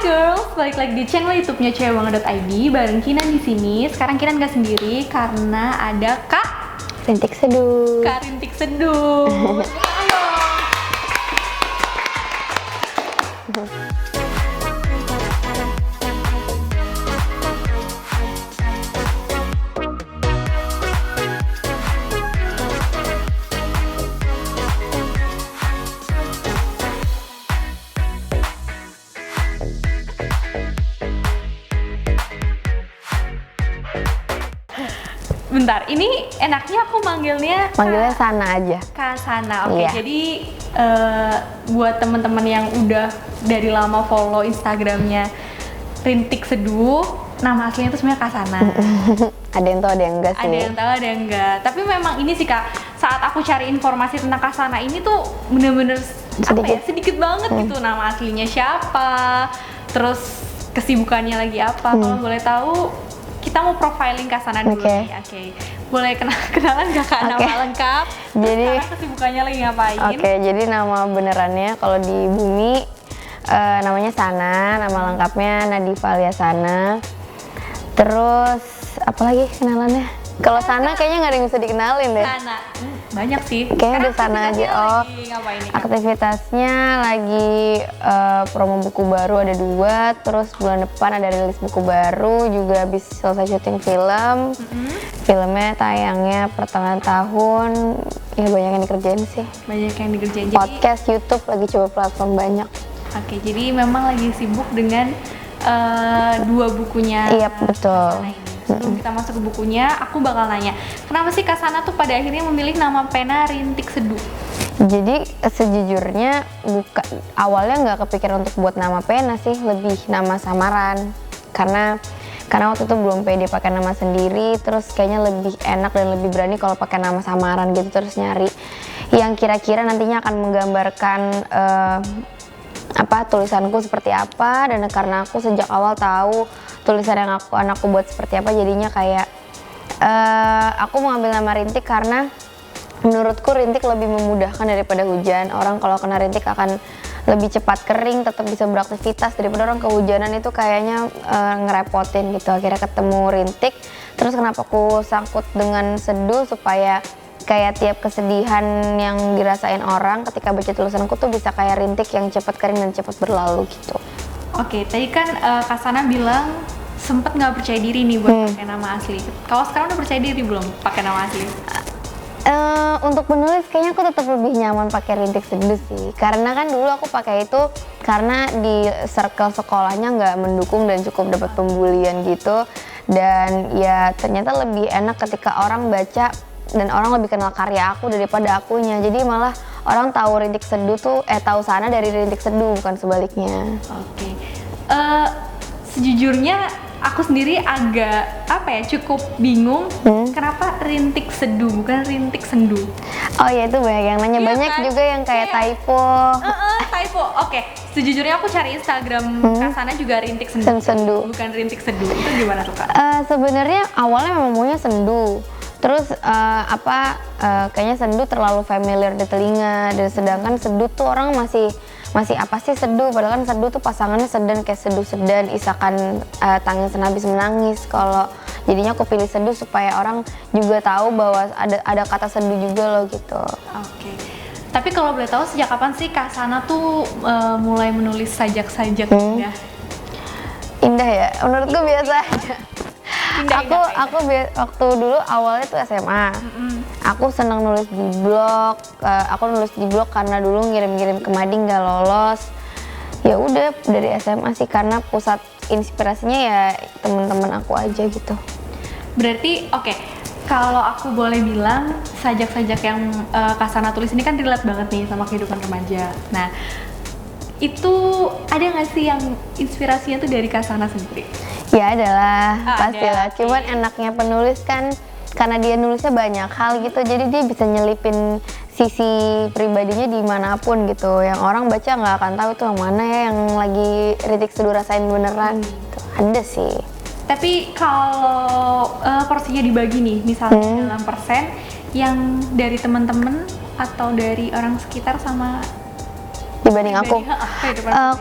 girls, balik lagi di channel YouTube-nya cewekbanget.id bareng Kinan di sini. Sekarang Kinan nggak sendiri karena ada Rintik Seduh. Kak Rintik Seduh. Halo. Bentar, ini enaknya aku manggilnya Sana aja. Kak Sana. Oke, Iya. jadi buat teman-teman yang udah dari lama follow Instagramnya Rintik Seduh, nama aslinya itu sebenarnya Kak Sana. Ada yang tahu, ada yang enggak sih. Ada yang tahu, ada yang enggak. Tapi memang ini sih Kak, saat aku cari informasi tentang Kak Sana ini tuh bener-bener sedikit banget gitu. Nama aslinya siapa, terus kesibukannya lagi apa. Kalau boleh tahu, kita mau profiling Kak Sana dulu nih. Oke. Boleh kenalan gak Kak nama lengkap? Jadi sekarang kesibukannya lagi ngapain? Oke, jadi nama benerannya kalau di bumi namanya Sana, nama lengkapnya Nadifa alias Sana. Terus apa lagi kenalannya? Kalau Sana kayaknya nggak ada yang bisa dikenalin deh. Sana, banyak sih. Kayaknya udah Sana aja. Oh, lagi ngapain nih, Kak? aktivitasnya lagi promo buku baru ada 2. Terus bulan depan ada rilis buku baru, juga habis selesai syuting film. Filmnya tayangnya pertengahan tahun. Ya banyak yang dikerjain sih. Banyak yang dikerjain. Podcast, YouTube lagi coba platform banyak. Oke, jadi memang lagi sibuk dengan 2 bukunya. Iya, betul. Sana ini. Sebelum kita masuk ke bukunya, aku bakal nanya, kenapa sih Kak Sana tuh pada akhirnya memilih nama pena Rintik Seduh? Jadi sejujurnya awalnya nggak kepikiran untuk buat nama pena sih, lebih nama samaran. Karena waktu itu belum pede pakai nama sendiri, terus kayaknya lebih enak dan lebih berani kalau pakai nama samaran gitu, terus nyari yang kira-kira nantinya akan menggambarkan tulisanku seperti apa. Dan karena aku sejak awal tahu tulisan yang anakku buat seperti apa, jadinya kayak aku mengambil nama Rintik karena menurutku rintik lebih memudahkan daripada hujan. Orang kalau kena rintik akan lebih cepat kering, tetap bisa beraktivitas, daripada orang kehujanan itu kayaknya ngerepotin gitu. Akhirnya ketemu rintik, terus kenapa aku sangkut dengan seduh, supaya kayak tiap kesedihan yang dirasain orang ketika baca tulisanku tuh bisa kayak rintik yang cepat kering dan cepat berlalu gitu. Oke, tadi kan Kak Sana bilang sempet nggak percaya diri nih buat pakai nama asli. Kalau sekarang udah percaya diri belum pakai nama asli? Untuk menulis kayaknya aku tetap lebih nyaman pakai Rintik Seduh sih, karena kan dulu aku pakai itu karena di circle sekolahnya nggak mendukung dan cukup dapat pembulian gitu. Dan ya ternyata lebih enak ketika orang baca dan orang lebih kenal karya aku daripada akunya. Jadi malah orang tahu Rintik Seduh tuh tahu Sana dari Rintik Seduh, bukan sebaliknya. Oke. Sejujurnya aku sendiri agak cukup bingung kenapa Rintik Seduh bukan Rintik Sendu. Oh ya, itu banyak yang nanya. Banyak kan? Juga yang kayak typo. Typo. Oke. Sejujurnya aku cari Instagram Kak Sana juga Rintik Sendu. Bukan Rintik Seduh. Itu gimana tuh Kak? Sebenarnya awalnya memang maunya Sendu. Terus kayaknya Sendu terlalu familiar di telinga, dan sedangkan Seduh tuh orang masih apa sih Seduh, padahal kan Seduh tuh pasangannya Sedan, kayak Seduh Sedan, isakan tangis senabis menangis. Kalau jadinya aku pilih Seduh supaya orang juga tahu bahwa ada kata Seduh juga loh gitu. Oke. Tapi kalau boleh tahu sejak kapan sih Kak Sana tuh mulai menulis sajak-sajak indah? Indah ya, menurutku biasa aja. Aku waktu dulu awalnya tuh SMA. Aku senang nulis di blog. Aku nulis di blog karena dulu ngirim-ngirim ke Mading nggak lolos. Ya udah dari SMA sih, karena pusat inspirasinya ya teman-teman aku aja gitu. Berarti kalau aku boleh bilang sajak-sajak yang Kak Sana tulis ini kan relate banget nih sama kehidupan remaja. Nah, itu ada nggak sih yang inspirasinya tuh dari Kak Sana sendiri? Ya adalah, pastilah. Ada. Cuman enaknya penulis kan karena dia nulisnya banyak hal gitu, jadi dia bisa nyelipin sisi pribadinya dimanapun gitu. Yang orang baca nggak akan tahu tuh yang mana ya yang lagi Rintik Seduh rasain beneran gitu. Ada sih. Tapi kalau porsinya dibagi nih, misalnya dalam persen, yang dari teman-teman atau dari orang sekitar sama dibanding aku.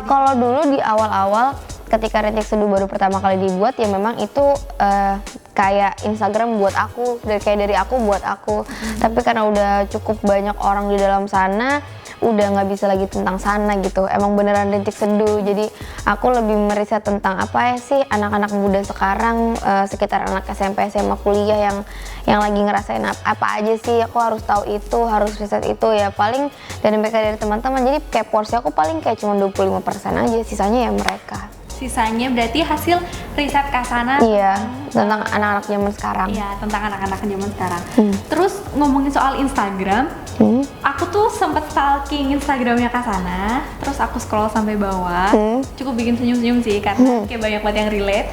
Kalau dulu di awal-awal ketika Rintik Seduh baru pertama kali dibuat ya memang itu kayak Instagram buat aku, dari aku buat aku. Tapi karena udah cukup banyak orang di dalam sana, udah nggak bisa lagi tentang sana gitu, emang beneran Rintik Seduh. Jadi aku lebih meriset tentang apa ya sih anak-anak muda sekarang, sekitar anak SMP, SMA, kuliah yang lagi ngerasain apa aja sih. Aku harus tahu itu, harus riset itu ya, paling dari mereka, dari teman-teman. Jadi kayak porsi aku paling kayak cuma 25% aja, sisanya ya mereka. Sisanya berarti hasil riset Kasana. Iya, tentang anak-anak zaman sekarang. Iya, tentang anak-anak zaman sekarang. Terus ngomongin soal Instagram, aku tuh sempet stalking Instagramnya Kasana, terus aku scroll sampai bawah, cukup bikin senyum-senyum sih karena kayak banyak banget yang relate.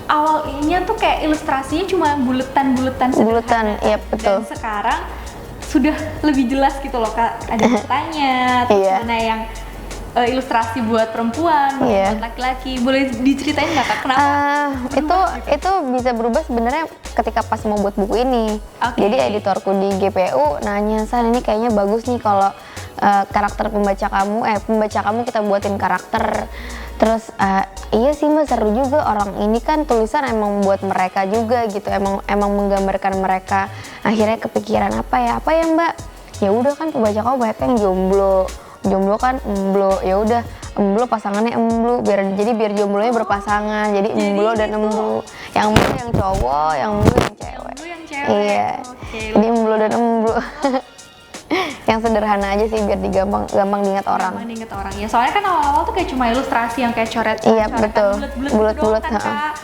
Awalnya tuh kayak ilustrasinya cuma buletan-buletan sederhana. Iya betul. Dan sekarang sudah lebih jelas gitu loh Kak, ada petanya, terus mana yang ilustrasi buat perempuan, buat laki-laki. Boleh diceritain nggak Kak kenapa? Itu bisa berubah sebenarnya ketika pas mau buat buku ini. Jadi editorku di GPU nanya, San ini kayaknya bagus nih kalau karakter pembaca kamu kita buatin karakter. Terus iya sih Mbak, seru juga, orang ini kan tulisan emang buat mereka juga gitu, emang menggambarkan mereka. Akhirnya kepikiran apa ya Mbak? Ya udah kan pembaca kamu banyak yang jomblo kan emblo, ya udah emblo pasangannya emblo, biar jomblonya berpasangan, jadi emblo dan emblo, yang emblo yang cowok, yang emblo yang cewek. Iya, jadi emblo dan emblo. Yang sederhana aja sih biar gampang diingat orang. Gampang diingat orang ya, soalnya kan awal-awal tuh kayak cuma ilustrasi yang kayak coret. Iya betul, bulat-bulat kan, Kak.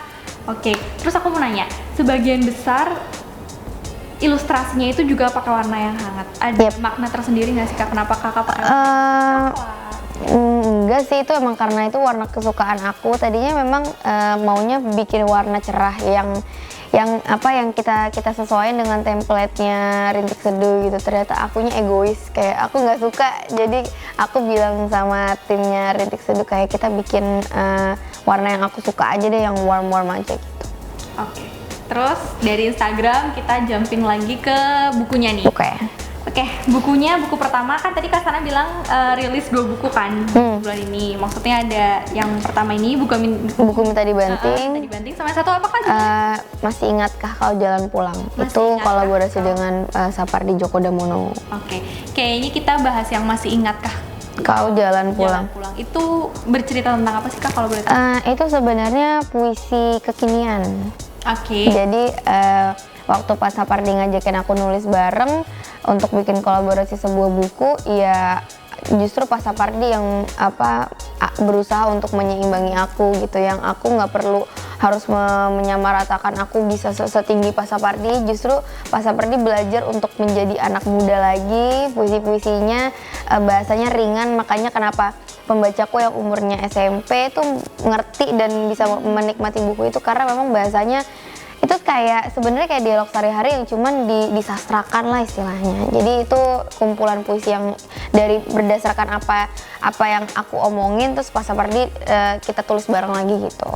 Oke, terus aku mau nanya, sebagian besar ilustrasinya itu juga pakai warna yang hangat. Ada makna tersendiri nggak sih Kak? Kenapa Kakak pakai? Enggak sih, itu emang karena itu warna kesukaan aku. Tadinya memang maunya bikin warna cerah yang kita sesuaikan dengan template-nya Rintik Seduh gitu. Ternyata akunya egois, kayak aku nggak suka. Jadi aku bilang sama timnya Rintik Seduh kayak kita bikin warna yang aku suka aja deh, yang warm-warm aja gitu. Oke. Terus dari Instagram kita jumping lagi ke bukunya nih. Oke, bukunya, buku pertama kan tadi Kak Sana bilang rilis 2 buku kan bulan ini. Maksudnya ada yang pertama ini buku Minta Dibanting. Sama satu apa Kak? Masih ingatkah Kau Jalan Pulang? Itu kolaborasi dengan Sapardi Djoko Damono. Oke, kayaknya kita bahas yang Masih Ingatkah Kau Jalan Pulang. Itu bercerita tentang apa sih Kak kalau boleh tahu? Itu sebenarnya puisi kekinian. Jadi waktu pas Sapardi ngajakin aku nulis bareng untuk bikin kolaborasi sebuah buku, ya justru pas Sapardi yang berusaha untuk menyeimbangi aku gitu, yang aku nggak perlu harus menyamaratakan aku bisa setinggi Pak Sapardi. Justru Pak Sapardi belajar untuk menjadi anak muda lagi, puisi-puisinya bahasanya ringan, makanya kenapa pembacaku yang umurnya SMP tuh ngerti dan bisa menikmati buku itu, karena memang bahasanya itu kayak sebenarnya kayak dialog sehari-hari yang cuman disastrakan lah istilahnya. Jadi itu kumpulan puisi yang berdasarkan apa yang aku omongin, terus Pak Sapardi kita tulis bareng lagi gitu.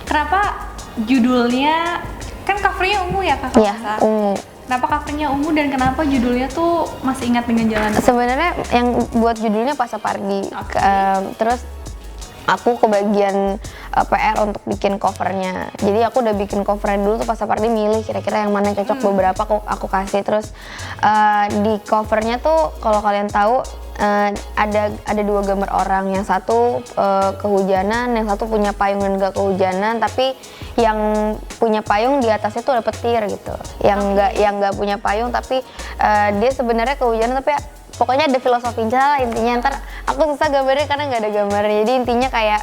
Kenapa judulnya, kan covernya ungu ya Kak? Iya, ungu. Kenapa covernya ungu dan kenapa judulnya tuh Masih Ingat Dengan Jalan? Sebenarnya yang buat judulnya Pak Sapardi. Terus aku kebagian PR untuk bikin covernya. Jadi aku udah bikin covernya dulu tuh, Pak Sapardi milih kira-kira yang mana yang cocok, beberapa aku kasih. Terus di covernya tuh kalau kalian tahu ada 2 gambar orang, yang satu kehujanan, yang satu punya payung dan gak kehujanan, tapi yang punya payung di atasnya tuh ada petir gitu. Yang nggak punya payung tapi dia sebenarnya kehujanan, tapi pokoknya ada filosofinya lah intinya. Ntar aku susah gambarnya karena nggak ada gambarnya. Jadi intinya kayak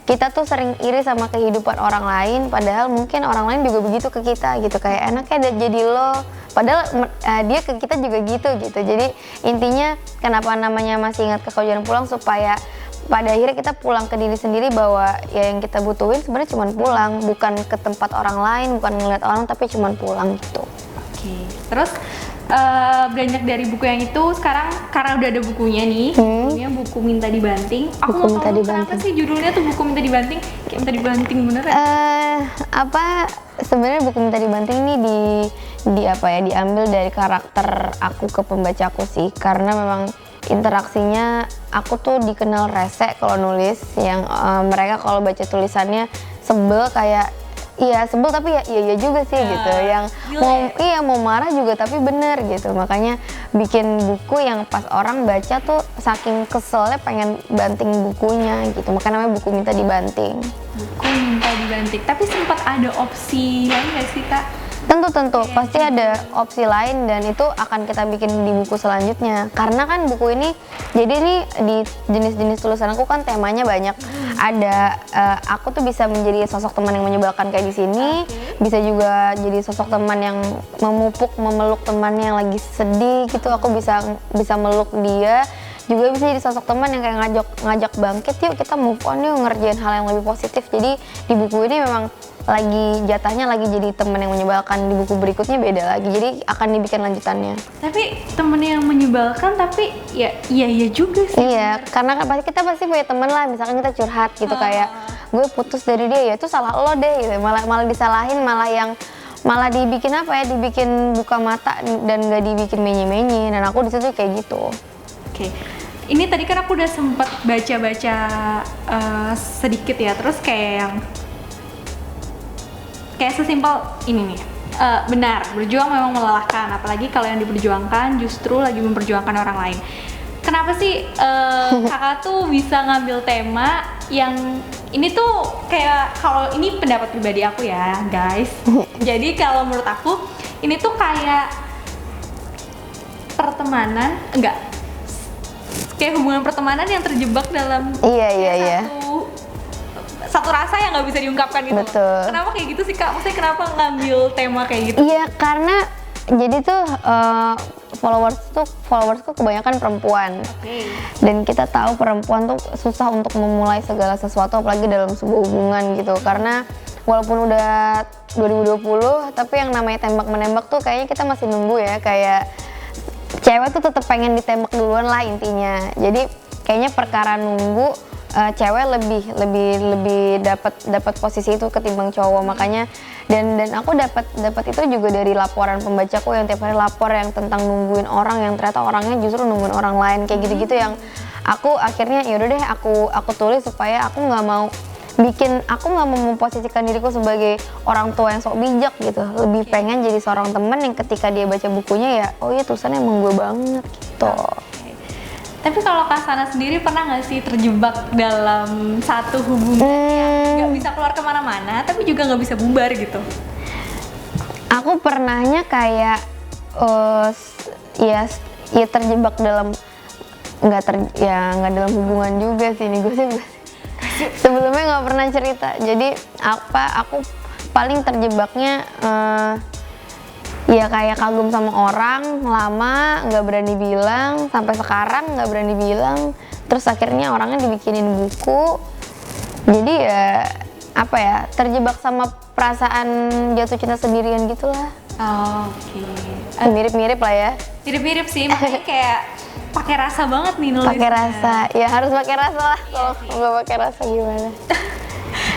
kita tuh sering iri sama kehidupan orang lain, padahal mungkin orang lain juga begitu ke kita gitu, kayak enaknya jadi lo, padahal dia ke kita juga gitu. Jadi intinya kenapa namanya Masih Ingat Kau Jalan Pulang, supaya pada akhirnya kita pulang ke diri sendiri, bahwa ya yang kita butuhin sebenarnya cuma pulang, bukan ke tempat orang lain, bukan ngeliat orang, tapi cuma pulang gitu. Terus beranjak dari buku yang itu, sekarang karena udah ada bukunya nih, judulnya Buku Minta Dibanting. Aku mau tahu kenapa sih judulnya tuh Buku Minta Dibanting? Kayak minta dibanting beneran? Sebenarnya Buku Minta Dibanting ini diambil dari karakter aku ke pembacaku sih, karena memang interaksinya aku tuh dikenal rese kalau nulis, yang mereka kalau baca tulisannya sebel kayak iya sebel tapi ya iya juga sih gitu, yang mau marah juga tapi bener gitu. Makanya bikin buku yang pas orang baca tuh saking keselnya pengen banting bukunya gitu, makanya namanya buku minta dibanting. Buku minta dibanting, tapi sempat ada opsi lain nggak sih Kak? Tentu pasti ada opsi lain, dan itu akan kita bikin di buku selanjutnya. Karena kan buku ini, jadi ini di jenis-jenis tulisan aku kan temanya banyak. Ada aku tuh bisa menjadi sosok teman yang menyebalkan kayak di sini, bisa juga jadi sosok teman yang memeluk temannya yang lagi sedih gitu. Aku bisa meluk dia. Juga bisa jadi sosok teman yang kayak ngajak bangkit, yuk kita move on, yuk ngerjain hal yang lebih positif. Jadi di buku ini memang jatahnya lagi jadi teman yang menyebalkan. Di buku berikutnya beda lagi, jadi akan dibikin lanjutannya. Tapi temen yang menyebalkan, tapi ya iya juga sih. Iya, karena kan kita pasti punya teman lah, misalkan kita curhat gitu kayak gue putus dari dia, ya itu salah lo deh gitu. Malah disalahin, malah dibikin dibikin buka mata dan gak dibikin menye-menye. Dan aku di situ kayak gitu. Oke. Ini tadi kan aku udah sempat baca-baca sedikit ya, terus kayak sesimpel ini nih. Benar, berjuang memang melelahkan, apalagi kalau yang diperjuangkan justru lagi memperjuangkan orang lain. Kenapa sih kakak tuh bisa ngambil tema yang ini tuh kayak, kalau ini pendapat pribadi aku ya guys. Jadi kalau menurut aku ini tuh kayak pertemanan, kayak hubungan pertemanan yang terjebak dalam satu rasa yang nggak bisa diungkapkan gitu. Betul. Kenapa kayak gitu sih Kak? Maksudnya kenapa ngambil tema kayak gitu? Iya, karena jadi tuh followersku kebanyakan perempuan. Dan kita tahu perempuan tuh susah untuk memulai segala sesuatu, apalagi dalam sebuah hubungan gitu. Karena walaupun udah 2020, tapi yang namanya tembak-menembak tuh kayaknya kita masih nunggu ya. Kayak cewek tuh tetap pengen ditembak duluan lah intinya. Jadi kayaknya perkara nunggu, cewek lebih dapat posisi itu ketimbang cowok. Makanya dan aku dapat itu juga dari laporan pembacaku yang tiap hari lapor yang tentang nungguin orang yang ternyata orangnya justru nungguin orang lain kayak gitu-gitu, yang aku akhirnya yaudah deh aku tulis supaya aku nggak mau memposisikan diriku sebagai orang tua yang sok bijak gitu. Lebih pengen jadi seorang teman yang ketika dia baca bukunya ya, oh iya tulisannya emang gue banget gitu. Tapi kalau Kak Sana sendiri pernah nggak sih terjebak dalam satu hubungan yang nggak bisa keluar kemana-mana, tapi juga nggak bisa bubar gitu? Aku pernahnya kayak ya terjebak dalam nggak dalam hubungan juga sih, ini gue sih sebelumnya nggak pernah cerita. Jadi aku paling terjebaknya ya kayak kagum sama orang lama, nggak berani bilang, sampai sekarang nggak berani bilang. Terus akhirnya orangnya dibikinin buku. Jadi ya terjebak sama perasaan jatuh cinta sendirian gitulah. Oke. Mirip-mirip lah ya. Mirip-mirip sih, makanya kayak pakai rasa banget nih nulisnya. Pakai rasa, ya harus pakai rasa lah. Kalau nggak pakai rasa gimana?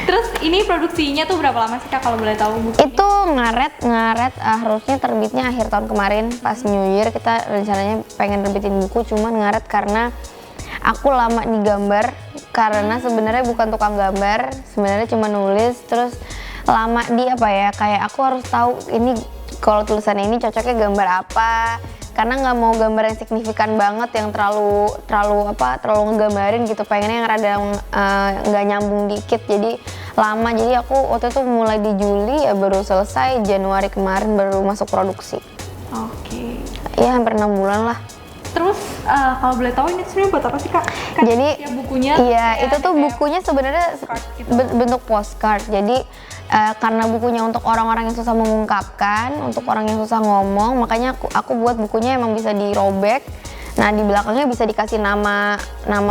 Terus ini produksinya tuh berapa lama sih Kak kalau boleh tahu bukunya? Itu ngaret harusnya terbitnya akhir tahun kemarin pas New Year. Kita rencananya pengen terbitin buku, cuman ngaret karena aku lama digambar. Karena sebenarnya bukan tukang gambar, sebenarnya cuma nulis. Terus lama di kayak aku harus tahu ini kalau tulisannya ini cocoknya gambar apa. Karena nggak mau gambar yang signifikan banget, yang terlalu ngegambarin gitu, pengennya yang rada nggak nyambung dikit, jadi lama. Jadi aku waktu itu mulai di Juli, ya baru selesai Januari kemarin baru masuk produksi. Oke. Ya hampir 6 bulan lah. Terus kalau boleh tahu ini sebenarnya buat apa sih Kak? Jadi bukunya? Iya, itu tuh bukunya sebenarnya bentuk postcard. Jadi karena bukunya untuk orang-orang yang susah mengungkapkan, untuk orang yang susah ngomong, makanya aku buat bukunya emang bisa dirobek. Nah di belakangnya bisa dikasih nama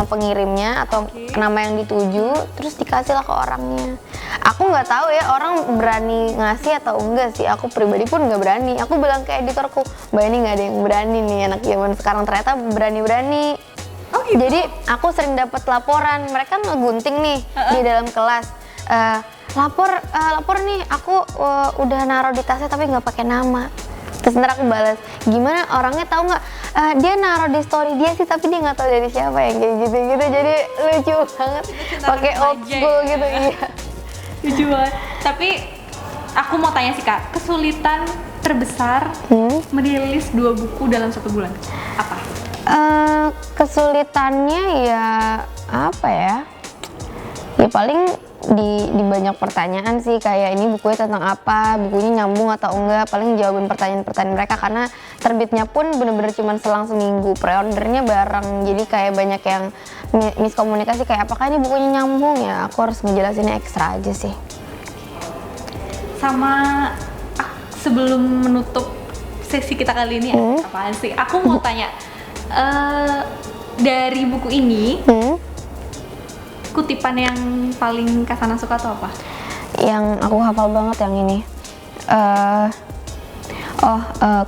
pengirimnya atau nama yang dituju, terus dikasih lah ke orangnya. Aku nggak tahu ya orang berani ngasih atau enggak sih. Aku pribadi pun nggak berani. Aku bilang ke editorku, Mbak ini nggak ada yang berani nih anak zaman sekarang, ternyata berani-berani. Oh gitu? Jadi aku sering dapat laporan, mereka ngegunting nih di dalam kelas. Lapor nih, aku udah naruh di tasnya tapi nggak pakai nama. Terus ntar aku balas, gimana orangnya tahu nggak? Dia naruh di story dia sih, tapi dia nggak tahu dari siapa yang kayak gitu-gitu. Jadi lucu banget, pakai old school ya. gitu. Iya. Lucu banget. Tapi aku mau tanya sih Kak, kesulitan terbesar merilis 2 buku dalam 1 bulan apa? Kesulitannya ya apa ya? Ya paling di banyak pertanyaan sih, kayak ini bukunya tentang apa, bukunya nyambung atau enggak, paling jawabin pertanyaan-pertanyaan mereka karena terbitnya pun bener-bener cuma selang seminggu, pre-ordernya bareng, jadi kayak banyak yang miskomunikasi kayak apakah ini bukunya nyambung, ya aku harus ngejelasinnya ekstra aja sih. Sama sebelum menutup sesi kita kali ini apaan sih? Aku mau tanya dari buku ini kutipan yang paling Kak Sana suka tuh apa? Yang aku hafal banget yang ini.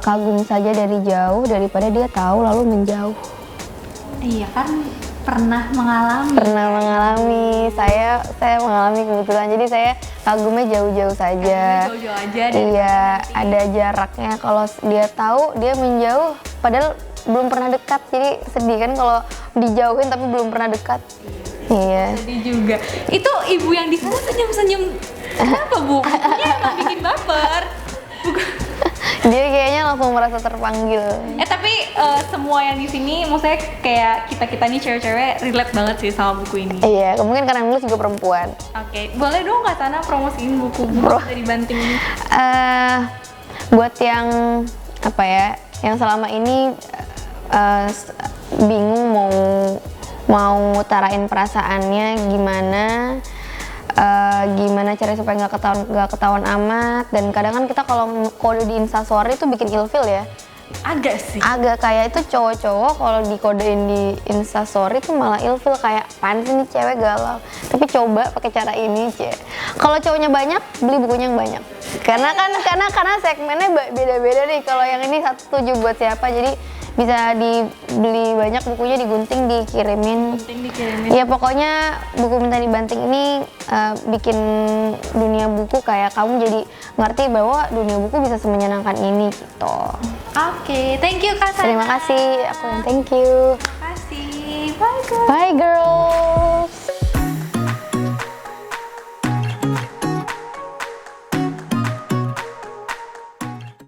Kagum saja dari jauh daripada dia tahu lalu menjauh. Iya kan pernah mengalami. Pernah mengalami. Saya mengalami kebetulan. Jadi saya kagumnya jauh-jauh saja. Jauh-jauh aja. Iya, ada jaraknya. Kalau dia tahu dia menjauh, padahal belum pernah dekat. Jadi sedih kan kalau dijauhin tapi belum pernah dekat. Iya. Sedih juga. Itu ibu yang di sana senyum-senyum. Kenapa Bu? Bukunya emang bikin baper. Dia kayaknya langsung merasa terpanggil. Tapi semua yang di sini, maksudnya kayak kita nih cewek-cewek relate banget sih sama buku ini. Iya, kemungkinan karena nulis juga perempuan. Oke, boleh dong Kak Sana promosiin buku-buku dari Banting ini. Buat yang apa ya, yang selama ini bingung mau ngutarain perasaannya gimana cara supaya nggak ketahuan amat, dan kadang kan kita kalau kode di Instastory itu bikin ilfil ya. Agak kayak itu cowok-cowok kalau dikodein di Instastory tuh malah ilfil, kayak pan sih nih cewek galau. Tapi coba pakai cara ini, kalau cowoknya banyak beli bukunya yang banyak, karena segmennya beda-beda nih. Kalau yang ini 1 buat siapa, jadi bisa dibeli banyak bukunya, digunting, dikirimin. Ya pokoknya buku Minta Dibanting ini bikin dunia buku kayak kamu jadi ngerti bahwa dunia buku bisa semenyenangkan ini gitu. Oke, thank you Kak Sana. Terima kasih, aku yang thank you. Terima kasih. Bye girl. Bye girl.